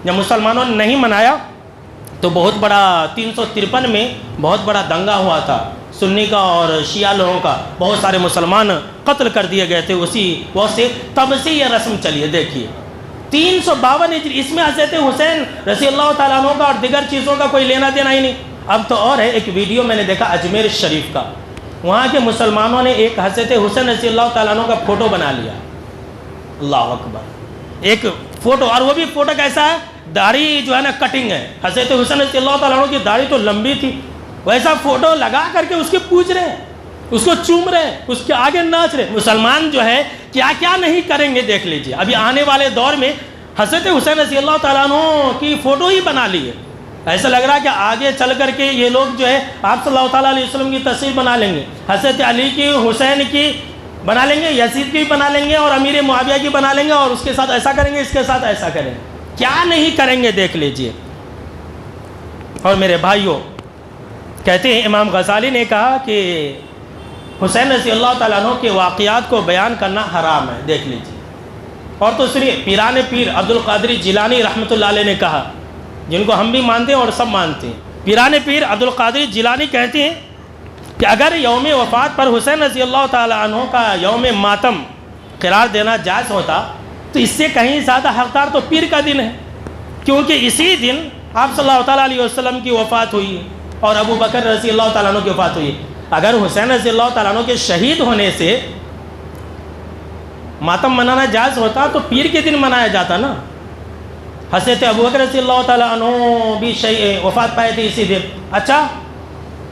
جب مسلمانوں نے نہیں منایا تو بہت بڑا 353 میں بہت بڑا دنگا ہوا تھا، سنی کا اور شیعہ لوگوں کا، بہت سارے مسلمان قتل کر دیے گئے تھے اسی وقت سے، تب سے یہ رسم چلی ہے۔ دیکھیے 352 ہجری، اس میں حضرت حسین رضی اللہ تعالیٰ عنہ کا اور دیگر چیزوں کا کوئی لینا دینا ہی نہیں۔ اب تو اور ہے، ایک ویڈیو میں نے دیکھا اجمیر شریف کا، وہاں کے مسلمانوں نے ایک حضرت حسین رضی اللہ تعالیٰ عنہ کا فوٹو بنا لیا، اللہ اکبر، ایک فوٹو، اور وہ بھی فوٹو کیسا ہے؟ داڑھی جو ہے نا کٹنگ ہے، حضرت حسین رضی اللہ تعالیٰ عنہ کی داڑھی تو لمبی تھی، ویسا فوٹو لگا کر کے اس کے پوچھ رہے ہیں، اس کو چوم رہے ہیں، اس کے آگے ناچ رہے ہیں۔ مسلمان جو ہے کیا کیا نہیں کریں گے دیکھ لیجئے۔ ابھی آنے والے دور میں حضرت حسین رضی اللہ تعالیٰ عنہ کی فوٹو ہی بنا لی ہے، ایسا لگ رہا ہے کہ آگے چل کر کے یہ لوگ جو ہے آپ صلی اللہ تعالیٰ علیہ وسلم کی تصویر بنا لیں گے، حضرت علی کی، حسین کی بنا لیں گے، یزید کی بنا لیں گے، اور امیر معاویہ کی بنا لیں گے، اور اس کے ساتھ ایسا کریں گے، اس کے ساتھ ایسا کریں گے، کیا نہیں کریں گے دیکھ لیجئے۔ اور میرے بھائیوں، کہتے ہیں امام غزالی نے کہا کہ حسین رضی اللہ تعالیٰ عنہ کے واقعات کو بیان کرنا حرام ہے، دیکھ لیجئے۔ اور تو سنیے، پیران پیر عبد القادر جیلانی رحمۃ اللہ علیہ نے کہا، جن کو ہم بھی مانتے ہیں اور سب مانتے ہیں، پیران پیر عبد القادر جیلانی کہتے ہیں کہ اگر یوم وفات پر حسین رضی اللہ تعالیٰ عنہ کا یوم ماتم قرار دینا جائز ہوتا تو اس سے کہیں زیادہ حقدار تو پیر کا دن ہے، کیونکہ اسی دن آپ صلی اللہ تعالیٰ علیہ وسلم کی وفات ہوئی ہے اور ابو بکر رضی اللہ تعالیٰ عنہ کی وفات ہوئی ہے۔ اگر حسین رضی اللہ تعالیٰ عنہ کے شہید ہونے سے ماتم منانا جائز ہوتا تو پیر کے دن منایا جاتا نا۔ حضرت ابو بکر رضی اللہ تعالیٰ عنہ بھی وفات پائے تھے اسی دن۔ اچھا،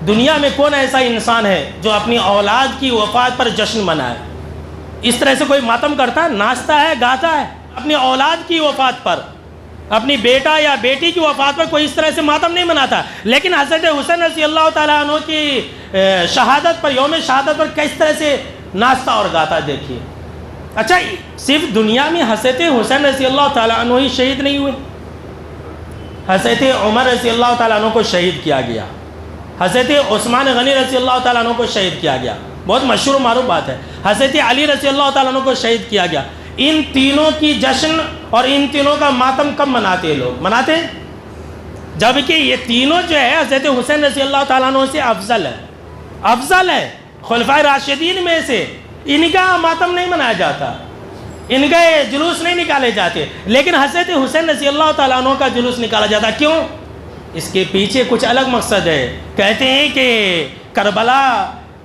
دنیا میں کون ایسا انسان ہے جو اپنی اولاد کی وفات پر جشن منائے؟ اس طرح سے کوئی ماتم کرتا ہے؟ ناچتا ہے، گاتا ہے؟ اپنی اولاد کی وفات پر، اپنی بیٹا یا بیٹی کی وفات پر کوئی اس طرح سے ماتم نہیں مناتا، لیکن حضرت حسین رضی اللہ تعالیٰ عنہ کی شہادت پر، یوم شہادت پر کس طرح سے ناچتا اور گاتا، دیکھیے۔ اچھا، صرف دنیا میں حضرت حسین رضی اللہ تعالیٰ عنہ ہی شہید نہیں ہوئے، حضرت عمر رضی اللہ تعالیٰ عنہ کو شہید کیا گیا، حضرت عثمان غنی رضی اللہ تعالیٰ عنہ کو شہید کیا گیا، بہت مشہور و معروف بات ہے، حضرت علی رضی اللہ تعالیٰ عنہ کو شہید کیا گیا۔ ان تینوں کی جشن اور ان تینوں کا ماتم کب مناتے ہیں لوگ؟ مناتے ہیں جبکہ یہ تینوں جو ہے حضرت حسین رضی اللہ تعالیٰ عنہ سے افضل ہے، افضل ہے، خلفائے راشدین میں سے، ان کا ماتم نہیں منایا جاتا، ان کے جلوس نہیں نکالے جاتے، لیکن حضرت حسین رضی اللہ تعالیٰ عنہ کا جلوس نکالا جاتا۔ کیوں؟ اس کے پیچھے کچھ الگ مقصد ہے۔ کہتے ہیں کہ کربلا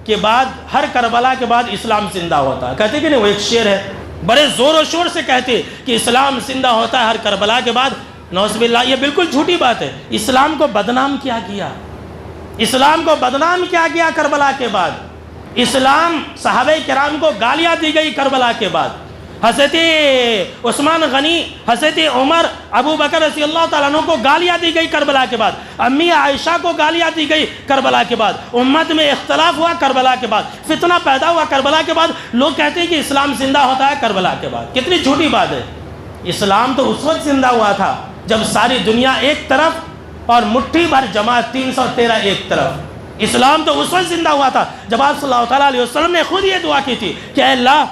کے بعد، ہر کربلا کے بعد اسلام زندہ ہوتا ہے، کہتے ہیں کہ نہیں، وہ ایک شعر ہے، بڑے زور و شور سے کہتے کہ اسلام زندہ ہوتا ہے ہر کربلا کے بعد۔ نعوذ باللہ، یہ بالکل جھوٹی بات ہے۔ اسلام کو بدنام کیا گیا، اسلام کو بدنام کیا گیا کربلا کے بعد، اسلام صحابہ کرام کو گالیاں دی گئی کربلا کے بعد، حضرت عثمان غنی، حضرت عمر، ابو بکر رضی اللہ تعالیٰ عنہ کو گالیاں دی گئی کربلا کے بعد، امی عائشہ کو گالیاں دی گئی کربلا کے بعد، امت میں اختلاف ہوا کربلا کے بعد، فتنہ پیدا ہوا کربلا کے بعد، لوگ کہتے ہیں کہ اسلام زندہ ہوتا ہے کربلا کے بعد۔ کتنی جھوٹی بات ہے۔ اسلام تو اس وقت زندہ ہوا تھا جب ساری دنیا ایک طرف اور مٹھی بھر جماعت 313 ایک طرف۔ اسلام تو اس وقت زندہ ہوا تھا جب آپ صلی اللہ تعالیٰ علیہ وسلم نے خود یہ دعا کی تھی کہ اے اللہ،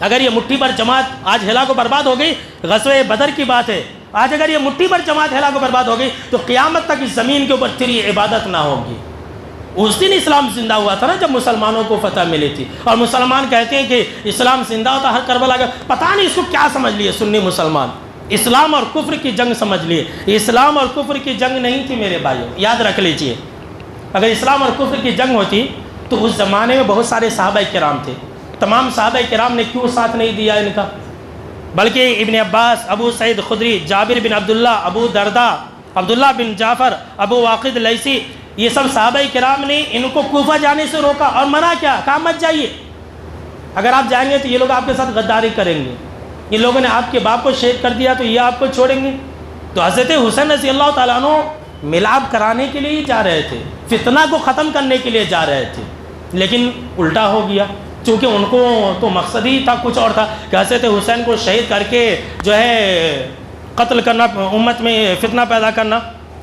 اگر یہ مٹھی بھر جماعت آج ہلا کو برباد ہو گئی، غزوہ بدر کی بات ہے، آج اگر یہ مٹھی بھر جماعت ہلا کو برباد ہو گئی تو قیامت تک اس زمین کے اوپر تیری عبادت نہ ہوگی۔ اس دن اسلام زندہ ہوا تھا نا جب مسلمانوں کو فتح ملی تھی، اور مسلمان کہتے ہیں کہ اسلام زندہ ہوتا ہر کربلا کا۔ پتہ نہیں اس کو کیا سمجھ لیے سنی مسلمان، اسلام اور کفر کی جنگ سمجھ لیے۔ اسلام اور کفر کی جنگ نہیں تھی میرے بھائیوں، یاد رکھ لیجئے۔ اگر اسلام اور کفر کی جنگ ہوتی تو اس زمانے میں بہت سارے صحابہ کرام تھے، تمام صحابہ کرام نے کیوں ساتھ نہیں دیا ان کا؟ بلکہ ابن عباس، ابو سعید خدری، جابر بن عبداللہ، ابو دردہ، عبداللہ بن جعفر، ابو واقد لیثی، یہ سب صحابہ کرام نے ان کو کوفہ جانے سے روکا اور منع کیا، کہا مت جائیے، اگر آپ جائیں گے تو یہ لوگ آپ کے ساتھ غداری کریں گے، ان لوگوں نے آپ کے باپ کو شہید کر دیا تو یہ آپ کو چھوڑیں گے۔ تو حضرت حسین رضی اللہ تعالیٰ عنہ ملاپ کرانے کے لیے ہی جا رہے تھے، فتنہ کو ختم کرنے کے لیے جا رہے تھے، لیکن الٹا ہو گیا، چونکہ ان کو تو مقصد ہی تھا کچھ اور تھا کہ حضرت حسین کو شہید کر کے جو ہے قتل کرنا، امت میں فتنہ پیدا کرنا۔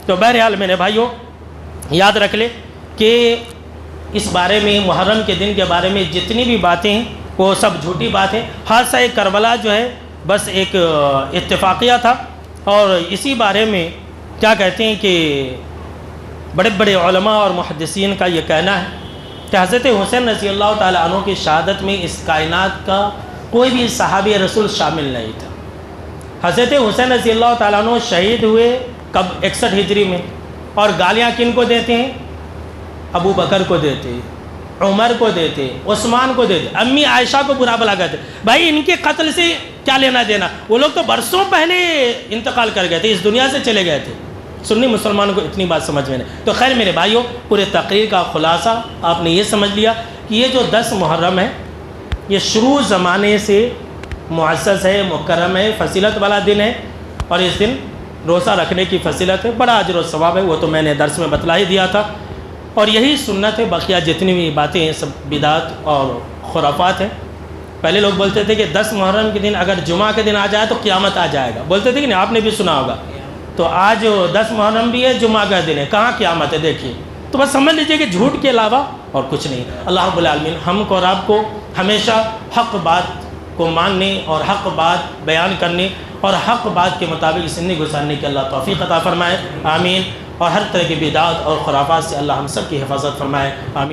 تو بہرحال میرے بھائیوں یاد رکھ لے کہ اس بارے میں، محرم کے دن کے بارے میں جتنی بھی باتیں ہیں وہ سب جھوٹی بات ہے۔ حادثہ کربلا جو ہے بس ایک اتفاقیہ تھا، اور اسی بارے میں کیا کہتے ہیں کہ بڑے بڑے علماء اور محدثین کا یہ کہنا ہے کہ حضرت حسین رضی اللہ تعالیٰ عنہ کی شہادت میں اس کائنات کا کوئی بھی صحابی رسول شامل نہیں تھا۔ حضرت حسین رضی اللہ تعالیٰ عنہ شہید ہوئے کب؟ 61 ہجری میں، اور گالیاں کن کو دیتے ہیں؟ ابو بکر کو دیتے، عمر کو دیتے، عثمان کو دیتے، امی عائشہ کو برا بلا کرتے۔ بھائی ان کے قتل سے کیا لینا دینا؟ وہ لوگ تو برسوں پہلے انتقال کر گئے تھے، اس دنیا سے چلے گئے تھے۔ سنی مسلمانوں کو اتنی بات سمجھ میں نہیں۔ تو خیر میرے بھائیوں، پورے تقریر کا خلاصہ آپ نے یہ سمجھ لیا کہ یہ جو 10 محرم ہے یہ شروع زمانے سے معزز ہے، مکرم ہے، فضیلت والا دن ہے، اور اس دن روزہ رکھنے کی فضیلت ہے، بڑا اجر و ثواب ہے، وہ تو میں نے درس میں بتلا ہی دیا تھا، اور یہی سنت ہے۔ بقیہ جتنی بھی باتیں ہیں سب بدعت اور خرافات ہیں۔ پہلے لوگ بولتے تھے کہ 10 محرم کے دن اگر جمعہ کے دن آ جائے تو قیامت آ جائے گا، بولتے تھے کہ نہیں؟ آپ نے بھی سنا ہوگا۔ تو آج 10 محرم بھی ہے، جمعہ کا دن ہے، کہاں قیامت ہے؟ دیکھیے، تو بس سمجھ لیجئے کہ جھوٹ کے علاوہ اور کچھ نہیں۔ اللہ رب العالمین ہم کو اور آپ کو ہمیشہ حق بات کو ماننے اور حق بات بیان کرنے اور حق بات کے مطابق زندگی گزارنے کی اللہ توفیق عطا فرمائے، آمین۔ اور ہر طرح کی بدعات اور خرافات سے اللہ ہم سب کی حفاظت فرمائے، آمین۔